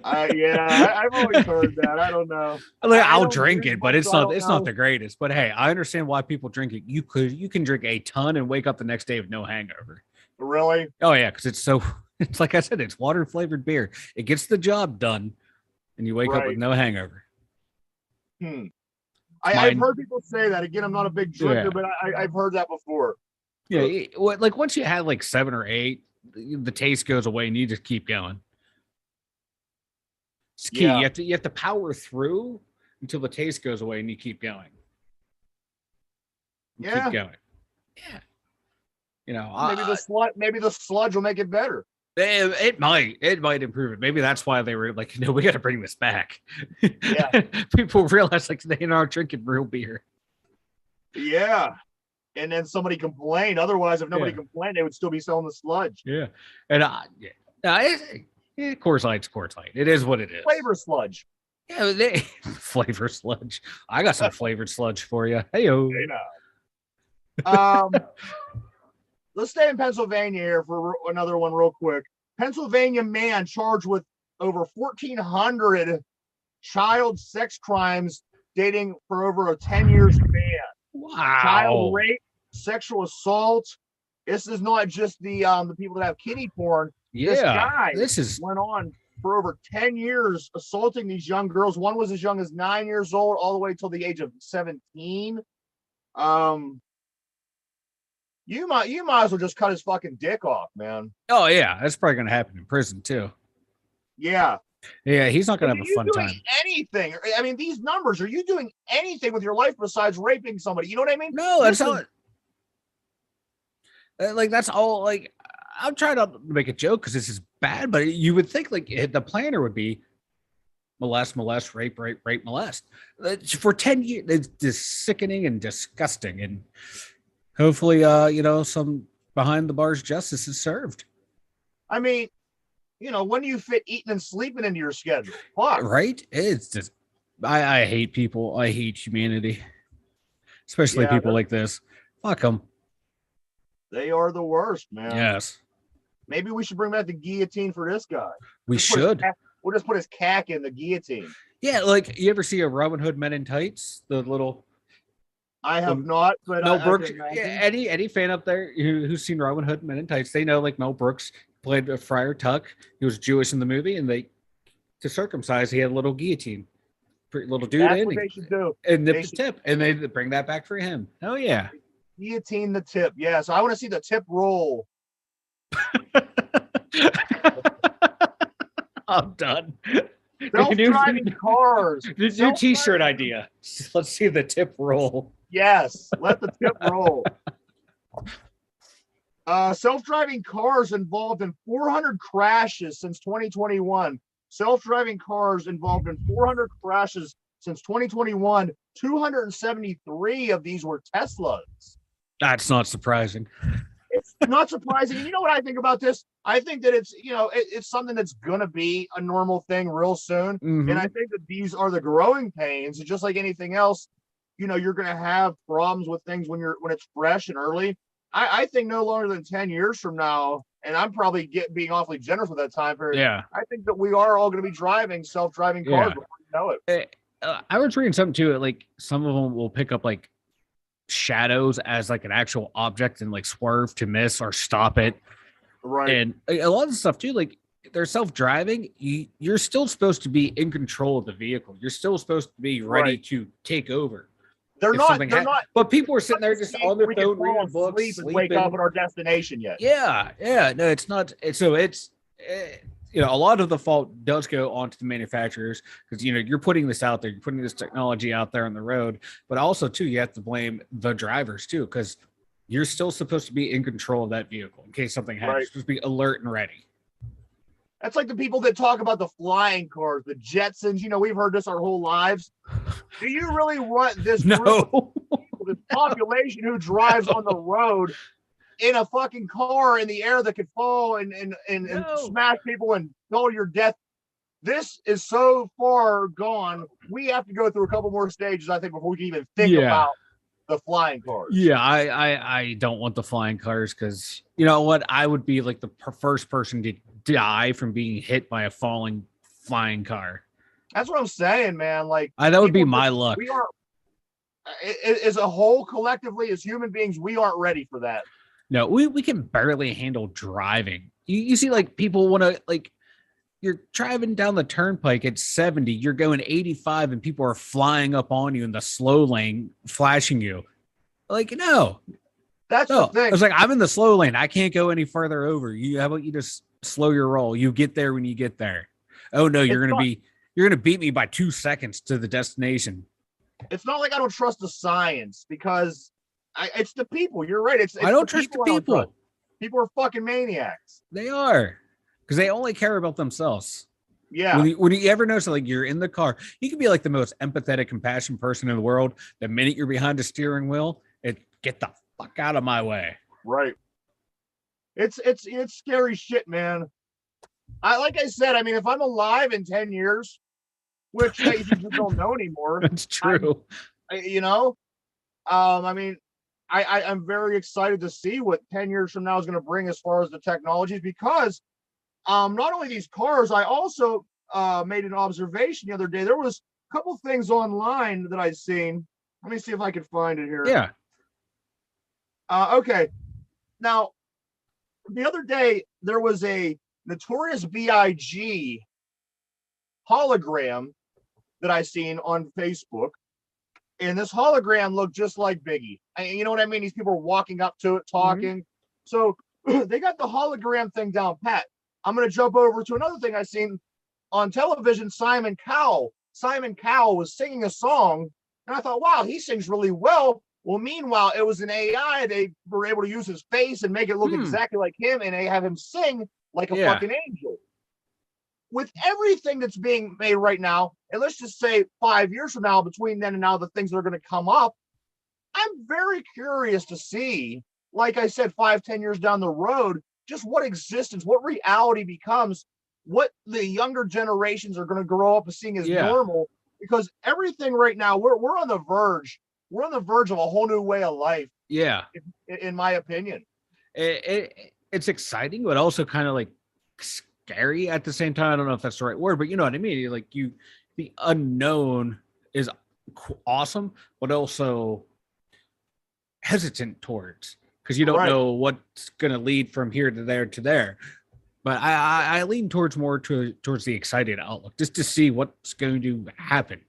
I've always heard that. I don't know. I'll drink it, but it's not the greatest. But hey, I understand why people drink it. You can drink a ton and wake up the next day with no hangover. Really? Oh yeah, because it's like I said, it's water flavored beer. It gets the job done, and you wake up with no hangover. I've heard people say that. Again, I'm not a big drinker, but I've heard that before. Yeah, like once you have like 7 or 8, the taste goes away, and you just keep going. It's key. You have to power through until the taste goes away, and you keep going. Keep going. Yeah. Maybe the sludge will make it better. It might improve it. Maybe that's why they were like, we got to bring this back. Yeah. People realize like they aren't drinking real beer. Yeah. And then somebody complained. Otherwise, if nobody complained, they would still be selling the sludge. Yeah. And Coors Light's Coors Light. It is what it is. Flavor sludge. Yeah, flavor sludge. I got some flavored sludge for you. Hey-o. Let's stay in Pennsylvania here for another one real quick. Pennsylvania man charged with over 1,400 child sex crimes dating for over a 10-year span. Wow. Child rape, sexual assault. This is not just the people that have kiddie porn. Yeah, this guy went on for over 10 years assaulting these young girls. One was as young as 9 years old, all the way till the age of 17. You might as well just cut his fucking dick off, man. Oh yeah, that's probably gonna happen in prison too. Yeah, Yeah, he's not gonna Like, have are a you fun doing time. anything? I mean, these numbers, are you doing anything with your life besides raping somebody? You know what I mean? No, that's all. Like that's all. Like I'm trying to make a joke because this is bad, but you would think like the planner would be molest, rape, molest. For 10 years. It's just sickening and disgusting. And hopefully, some behind the bars justice is served. I mean, when do you fit eating and sleeping into your schedule? Fuck. Right? It's just, I hate people. I hate humanity, especially Yeah, people like this. Fuck them. they are the worst, man. Yes, Maybe we should bring back the guillotine for this guy. we should. We'll just put his cack in the guillotine. Yeah, like you ever see a Robin Hood Men in Tights? The little I have not, but Mel I Brooks. can Yeah, imagine. any fan up there who's seen Robin Hood Men in Tights, they know like Mel Brooks played Friar Tuck. He was Jewish in the movie, and to circumcise, he had a little guillotine, pretty little dude That's in, what they should do. and nip the tip, and they bring that back for him. Oh yeah, guillotine the tip. Yeah, so I want to see the tip roll. I'm done. Self-driving cars. New T-shirt idea. Let's see the tip roll. Yes, let the tip roll. Self-driving cars involved in 400 crashes since 2021. Self-driving cars involved in 400 crashes since 2021. 273 of these were Teslas. That's not surprising. It's not surprising. And you know what I think about this? I think that it's something that's going to be a normal thing real soon. Mm-hmm. And I think that these are the growing pains. And just like anything else, you're going to have problems with things when it's fresh and early. I think no longer than 10 years from now, and I'm probably being awfully generous with that time period. Yeah. I think that we are all going to be driving self-driving cars before you know it. I was reading something too. Like some of them will pick up like shadows as like an actual object and like swerve to miss or stop it. Right. And a lot of the stuff too, like they're self-driving. You're still supposed to be in control of the vehicle. You're still supposed to be ready to take over. They're not. But people are sitting there just on their phone reading books, sleeping, and wake up at our destination yet. Yeah. No, it's not. So it's a lot of the fault does go onto the manufacturers because you're putting this out there, you're putting this technology out there on the road, but also too you have to blame the drivers too because you're still supposed to be in control of that vehicle in case something happens. You're supposed to be alert and ready. That's like the people that talk about the flying cars, the Jetsons. We've heard this our whole lives. Do you really want this this population who drives on the road in a fucking car in the air that could fall and smash people and go to your death? This is so far gone. We have to go through a couple more stages, I think, before we can even think about the flying cars. Yeah, I don't want the flying cars because you know what? I would be like the first person to die from being hit by a falling flying car. That's what I'm saying, man. Like that would be my luck. We are, as a whole, collectively, as human beings, we aren't ready for that. No, we can barely handle driving. You see, like people want to like. You're driving down the turnpike at 70, you're going 85 and people are flying up on you in the slow lane, flashing you. Like, no. That's the thing. I was like, I'm in the slow lane. I can't go any further over. How about you just slow your roll? You get there when you get there. Oh no, you're gonna beat me by 2 seconds to the destination. It's not like I don't trust the science because it's the people. You're right. It's I don't trust the people. People are fucking maniacs. They are. Because they only care about themselves. Yeah. When you ever notice, like you're in the car, you can be like the most empathetic, compassionate person in the world. The minute you're behind the steering wheel, get the fuck out of my way. Right. It's scary shit, man. Like I said, I mean, if I'm alive in 10 years, which you just don't know anymore. That's true. I mean, I'm very excited to see what 10 years from now is going to bring as far as the technologies because not only these cars, I also made an observation the other day. There was a couple things online that I'd seen. Let me see if I can find it here. Yeah. Okay. Now, the other day, there was a Notorious B.I.G. hologram that I seen on Facebook. And this hologram looked just like Biggie. You know what I mean? These people are walking up to it, talking. Mm-hmm. So they got the hologram thing down pat. I'm going to jump over to another thing I seen on television, Simon Cowell was singing a song, and I thought, wow, he sings really well. Well, meanwhile, it was an AI. They were able to use his face and make it look exactly like him, and they have him sing like a fucking angel. With everything that's being made right now, and let's just say 5 years from now, between then and now, the things that are going to come up, I'm very curious to see, like I said, 5-10 years down the road, just what existence, what reality becomes, what the younger generations are going to grow up seeing as normal. Because everything right now, we're on the verge. We're on the verge of a whole new way of life. Yeah. In my opinion. It's exciting, but also kind of like scary at the same time. I don't know if that's the right word, but you know what I mean? Like the unknown is awesome, but also hesitant towards, because you don't know what's going to lead from here to there to there. But I lean towards more towards the excited outlook, just to see what's going to happen.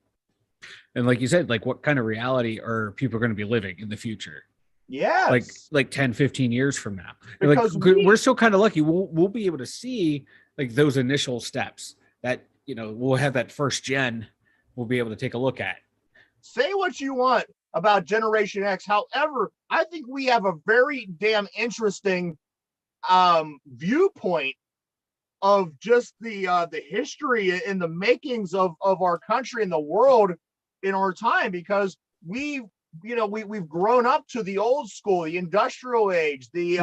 And like you said, like what kind of reality are people going to be living in the future? Yes. Like 10, 15 years from now. Because we're still kind of lucky. We'll be able to see like those initial steps that, you know, we'll have that first gen we'll be able to take a look at. Say what you want about Generation X. However, I think we have a very damn interesting viewpoint of just the history and the makings of our country and the world in our time, because we've grown up to the old school, the industrial age, the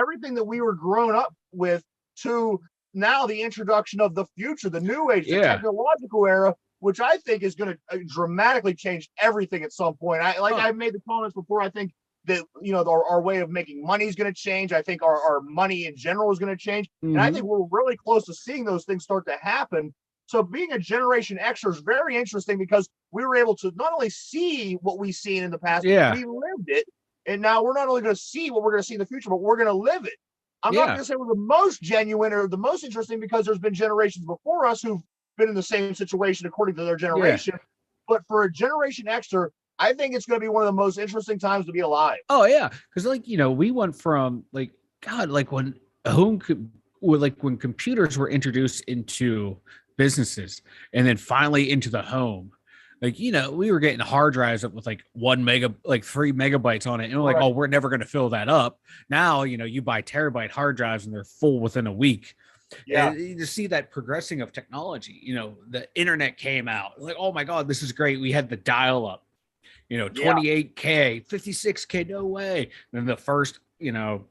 everything that we were grown up with, to now the introduction of the future, the new age, the technological era, which I think is going to dramatically change everything at some point. I've made the comments before. I think that, you know, our way of making money is going to change. I think our money in general is going to change. And I think we're really close to seeing those things start to happen. So being a Generation Xer is very interesting, because we were able to not only see what we've seen in the past, we lived it. And now we're not only going to see what we're going to see in the future, but we're going to live it. I'm not going to say we're the most genuine or the most interesting, because there's been generations before us who've been in the same situation according to their generation. But for a Generation Xer, I think it's going to be one of the most interesting times to be alive. Oh yeah, because like, you know, we went from like, God, like when when computers were introduced into businesses, and then finally into the home, like, you know, we were getting hard drives up with like 3 megabytes on it, and we're like, oh, we're never going to fill that up. Now, you know, you buy terabyte hard drives and they're full within a week. And you see that progressing of technology. You know, the internet came out, like, oh my God, this is great. We had the dial up, you know, 28K, 56K, no way. And then the first, you know,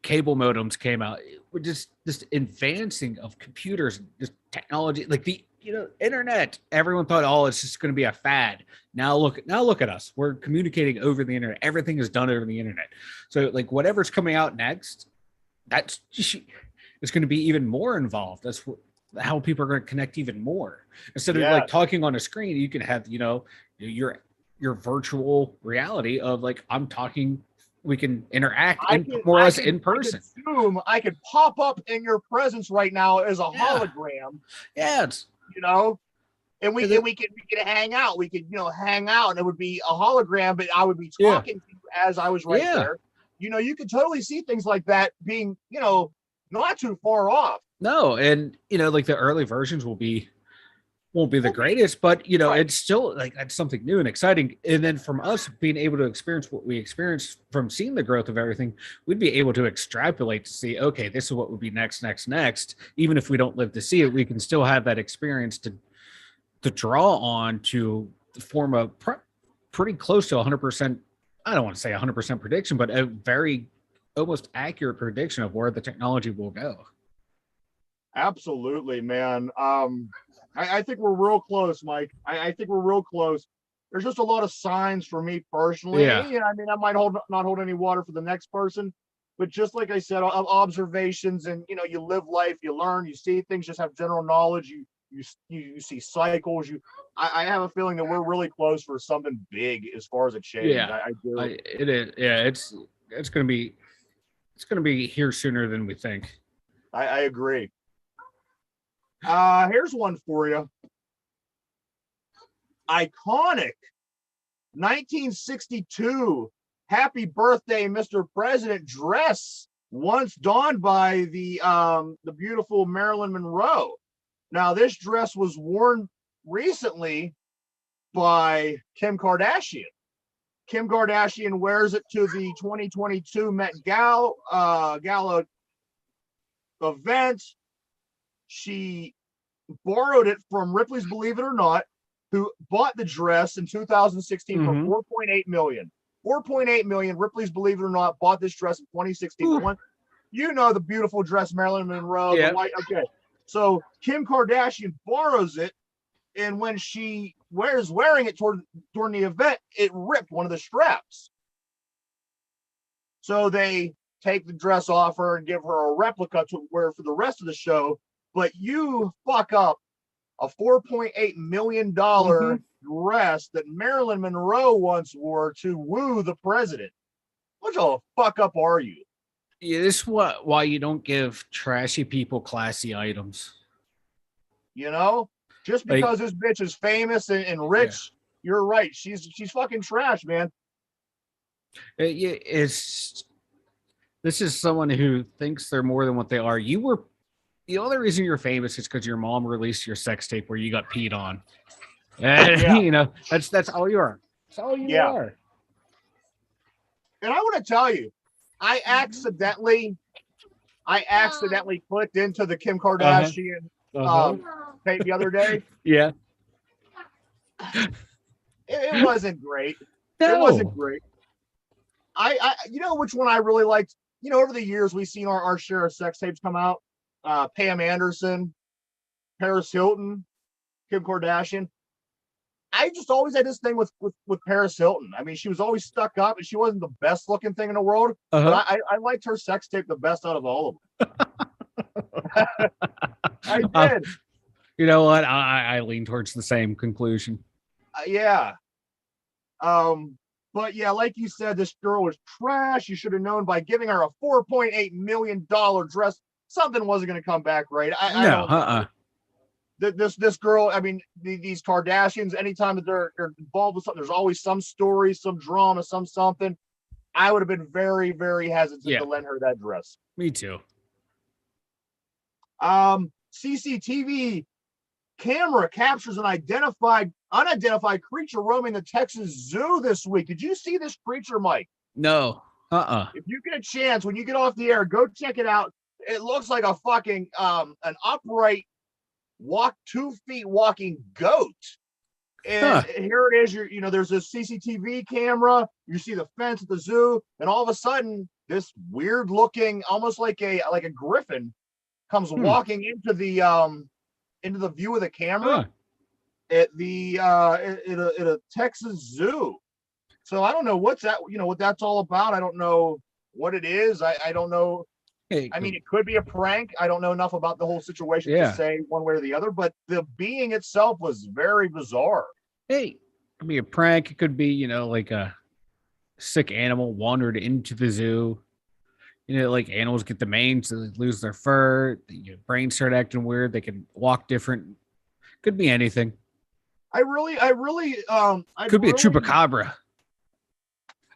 cable modems came out. We're just this advancing of computers, just technology, like the, you know, internet. Everyone thought, oh, it's just going to be a fad. Now look at us. We're communicating over the internet. Everything is done over the internet. So like whatever's coming out next, that's just, it's going to be even more involved. That's how people are going to connect even more. Instead of like talking on a screen, you can have, you know, your virtual reality of like, I'm talking, we can interact more or less in person. I could pop up in your presence right now as a hologram. It's, you know, and we could hang out. We could, you know, hang out, and it would be a hologram, but I would be talking to you as I was right there. You know, you could totally see things like that being, you know, not too far off. No, and you know, like the early versions won't be the greatest, but you know, it's still like that's something new and exciting. And then from us being able to experience what we experienced from seeing the growth of everything, we'd be able to extrapolate to see, okay, this is what would be next. Even if we don't live to see it, we can still have that experience to draw on to form a pretty close to 100%. I don't want to say 100% prediction, but a very almost accurate prediction of where the technology will go. Absolutely, man. I think we're real close, Mike. I think we're real close. There's just a lot of signs for me personally. Yeah, I mean, I might not hold any water for the next person, but just like I said, observations, and you know, you live life, you learn, you see things, just have general knowledge. You see cycles. I have a feeling that we're really close for something big as far as a change. Yeah, I do. It is. Yeah, it's gonna be here sooner than we think. I agree. Here's one for you. Iconic 1962 Happy Birthday, Mr. President dress once donned by the beautiful Marilyn Monroe. Now, this dress was worn recently by Kim Kardashian. Kim Kardashian wears it to the 2022 Met Gala event. She borrowed it from Ripley's Believe It or Not, who bought the dress in 2016 for $4.8 million. $4.8 million. Ripley's Believe It or Not bought this dress in 2016. You know the beautiful dress, Marilyn Monroe, the white. Okay, so Kim Kardashian borrows it, and when she wearing it during the event, it ripped one of the straps. So they take the dress off her and give her a replica to wear for the rest of the show. But you fuck up a $4.8 million dress that Marilyn Monroe once wore to woo the president. What a fuck up are you? Yeah, this is why you don't give trashy people classy items. You know, just because this bitch is famous and rich, you're right. She's fucking trash, man. This is someone who thinks they're more than what they are. The only reason you're famous is because your mom released your sex tape where you got peed on. And, you know, that's all you are. That's all you are. And I want to tell you, I accidentally clicked into the Kim Kardashian tape the other day. Yeah. It wasn't great. No. It wasn't great. I you know which one I really liked? You know, over the years we've seen our share of sex tapes come out. Pam Anderson, Paris Hilton, Kim Kardashian. I just always had this thing with Paris Hilton. I mean, she was always stuck up, and she wasn't the best looking thing in the world. But I liked her sex tape the best out of all of them. I did. You know what? I lean towards the same conclusion. Yeah. But yeah, like you said, this girl was trash. You should have known by giving her a $4.8 million dress. Something wasn't going to come back right. This girl, I mean, these Kardashians, anytime that they're involved with something, there's always some story, some drama, something. I would have been very, very hesitant to lend her that dress. Me too. CCTV camera captures an unidentified creature roaming the Texas Zoo this week. Did you see this creature, Mike? No. If you get a chance, when you get off the air, go check it out. It looks like a fucking an upright 2 feet walking goat. And here it is. There's a CCTV camera. You see the fence at the zoo, and all of a sudden, this weird looking, almost like a griffin, comes walking into the view of the camera at a Texas zoo. So I don't know what that's all about. I don't know what it is. I don't know. I mean, it could be a prank. I don't know enough about the whole situation to say one way or the other, but the being itself was very bizarre. Hey, it could be a prank. It could be, like a sick animal wandered into the zoo. Like animals get the mange, so they lose their fur. Your brains start acting weird. They can walk different. Could be anything. Could be a chupacabra.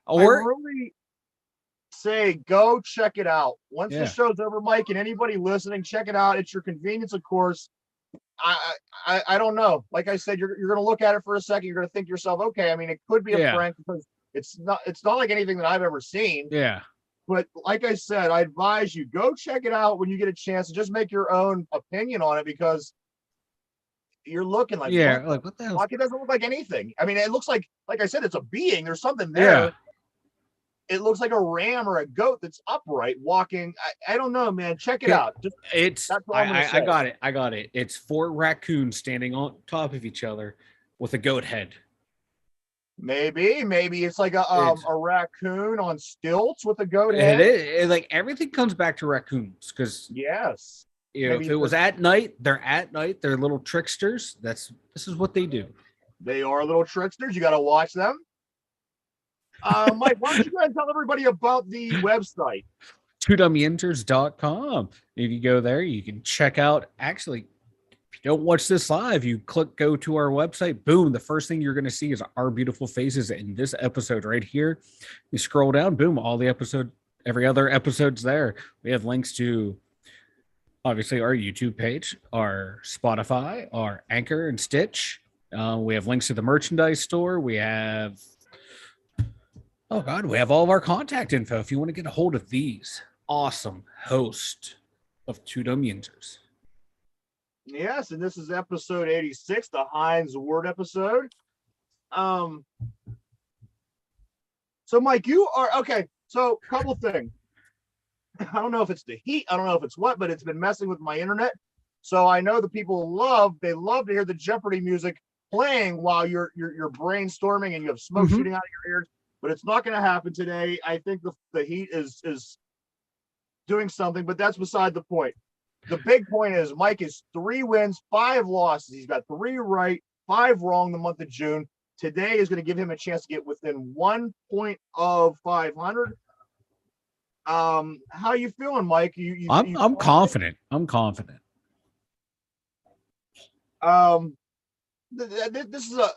Or say go check it out once the show's over, Mike, and anybody listening, check it out. It's your convenience, of course. I don't know. Like I said, you're gonna look at it for a second. You're gonna think to yourself, okay. I mean, it could be a prank because it's not like anything that I've ever seen. Yeah. But like I said, I advise you go check it out when you get a chance and just make your own opinion on it, because you're looking like what the hell? Like, it doesn't look like anything. I mean, it looks like I said, it's a being. There's something there. Yeah. It looks like a ram or a goat that's upright walking. I don't know, man. Check it out. I got it. It's 4 raccoons standing on top of each other with a goat head. Maybe it's like a raccoon on stilts with a goat head. Like everything comes back to raccoons because yes, if it was at night, they're little tricksters. This is what they do. They are little tricksters. You got to watch them. Mike, why don't you guys tell everybody about the website? Dumyinzers.com. If you go there, you can check out. Actually, if you don't watch this live, you go to our website. Boom! The first thing you're going to see is our beautiful faces in this episode right here. You scroll down. Boom! Every other episode's there. We have links to obviously our YouTube page, our Spotify, our Anchor and Stitch. We have links to the merchandise store. We have, oh God, we have all of our contact info if you want to get a hold of these awesome hosts of Two Dum Yinzers. Yes, and this is episode 86, the Heinz Word episode. So Mike, you are okay. So a couple things. I don't know if it's the heat, I don't know if it's what, but it's been messing with my internet. So I know the people love to hear the Jeopardy music playing while you're brainstorming and you have smoke shooting out of your ears. But it's not going to happen today. I think the heat is doing something, but that's beside the point. The big point is Mike is 3 wins, 5 losses. He's got 3 right, 5 wrong the month of June. Today is going to give him a chance to get within 1 point of 500. How you feeling, Mike? I'm confident. I'm confident. This is a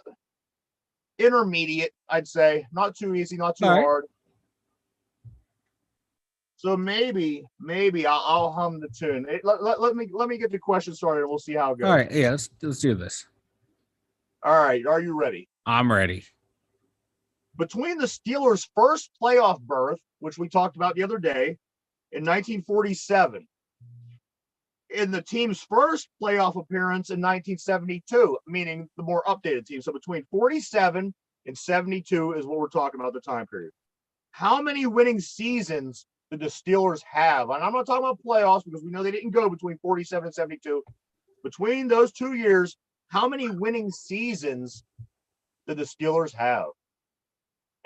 intermediate, I'd say. Not too easy, not too hard. So maybe I'll hum the tune. Let me get the question started and we'll see how it goes. All right, yeah, let's do this. All right, are you ready? I'm ready. Between the Steelers' first playoff berth, which we talked about the other day, in 1947, in the team's first playoff appearance in 1972, meaning the more updated team. So between 47 and 72 is what we're talking about, the time period. How many winning seasons did the Steelers have? And I'm not talking about playoffs because we know they didn't go between 47 and 72. Between those 2 years, how many winning seasons did the Steelers have?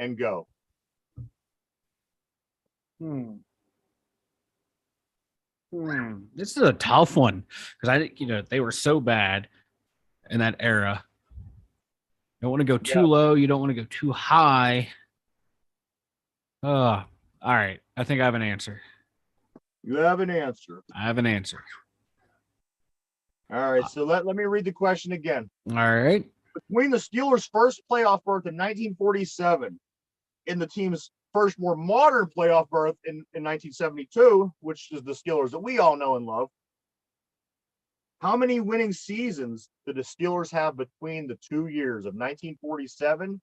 And go. This is a tough one because they were so bad in that era. You don't want to go too low. You don't want to go too high. All right. I think I have an answer. You have an answer. I have an answer. All right. So let me read the question again. All right. Between the Steelers' first playoff berth in 1947 and the team's first more modern playoff berth in 1972, which is the Steelers that we all know and love, how many winning seasons did the Steelers have between the 2 years of 1947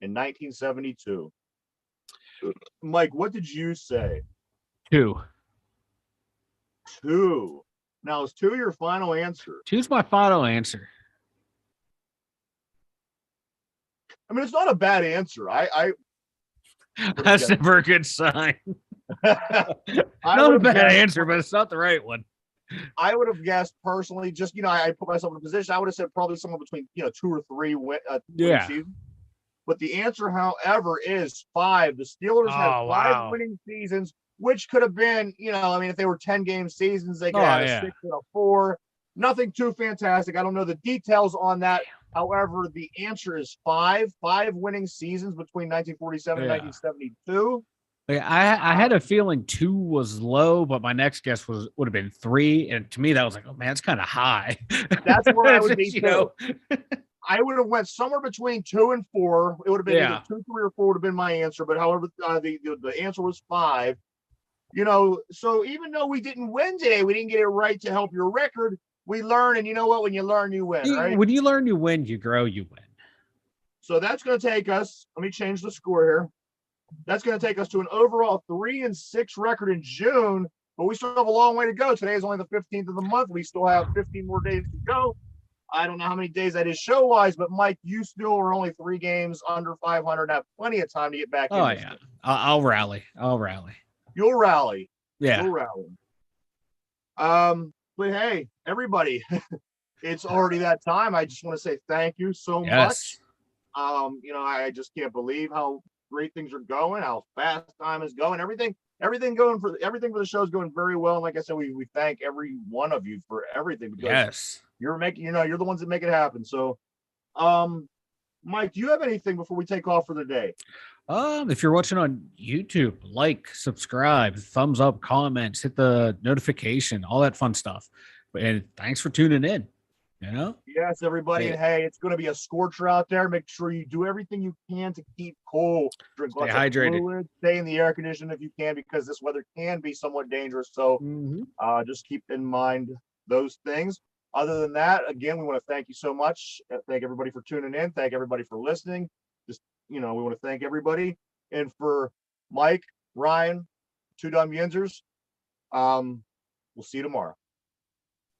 and 1972? Mike, what did you say? 2. 2. Now, is 2 your final answer? 2's my final answer. I mean, it's not a bad answer. That's never a good sign. Not a bad answer, but it's not the right one. I would have guessed personally, just, I put myself in a position, I would have said probably somewhere between, 2 or 3 winning seasons. But the answer, however, is 5. The Steelers have 5 winning seasons, which could have been, if they were 10-game seasons, they could have a 6 and a 4. Nothing too fantastic. I don't know the details on that. However, the answer is 5 winning seasons between 1947 and 1972. I had a feeling 2 was low, but my next guess would have been 3, and to me that was like, oh man, it's kind of high. That's where I would be too. I would have went somewhere between 2 and 4. It would have been either 2, 3, or 4 would have been my answer. But however, the answer was 5. So even though we didn't win today, we didn't get it right to help your record. We learn, and you know what? When you learn, you win, right? When you learn, you win. You grow, you win. So that's going to take us. Let me change the score here. That's going to take us to an overall 3-6 record in June, but we still have a long way to go. Today is only the 15th of the month. We still have 15 more days to go. I don't know how many days that is show-wise, but Mike, you still are only 3 games under 500. Have plenty of time to get back in. Oh, yeah. I'll rally. You'll rally. Yeah. You'll rally. But hey, everybody, it's already that time. I just want to say thank you so much. I just can't believe how great things are going, how fast time is going, everything for the show is going very well. And like I said, we thank every one of you for everything because you're the ones that make it happen. So, Mike, do you have anything before we take off for the day? If you're watching on YouTube, like, subscribe, thumbs up, comments, hit the notification, all that fun stuff. And thanks for tuning in. You know? Yes, everybody. And hey, it's going to be a scorcher out there. Make sure you do everything you can to keep cool. Drink Stay lots of hydrated. fluid. Stay in the air conditioning if you can, because this weather can be somewhat dangerous. So just keep in mind those things. Other than that, again, we want to thank you so much. Thank everybody for tuning in. Thank everybody for listening. Just, we want to thank everybody. And for Mike, Ryan, two Dum Yinzers, we'll see you tomorrow.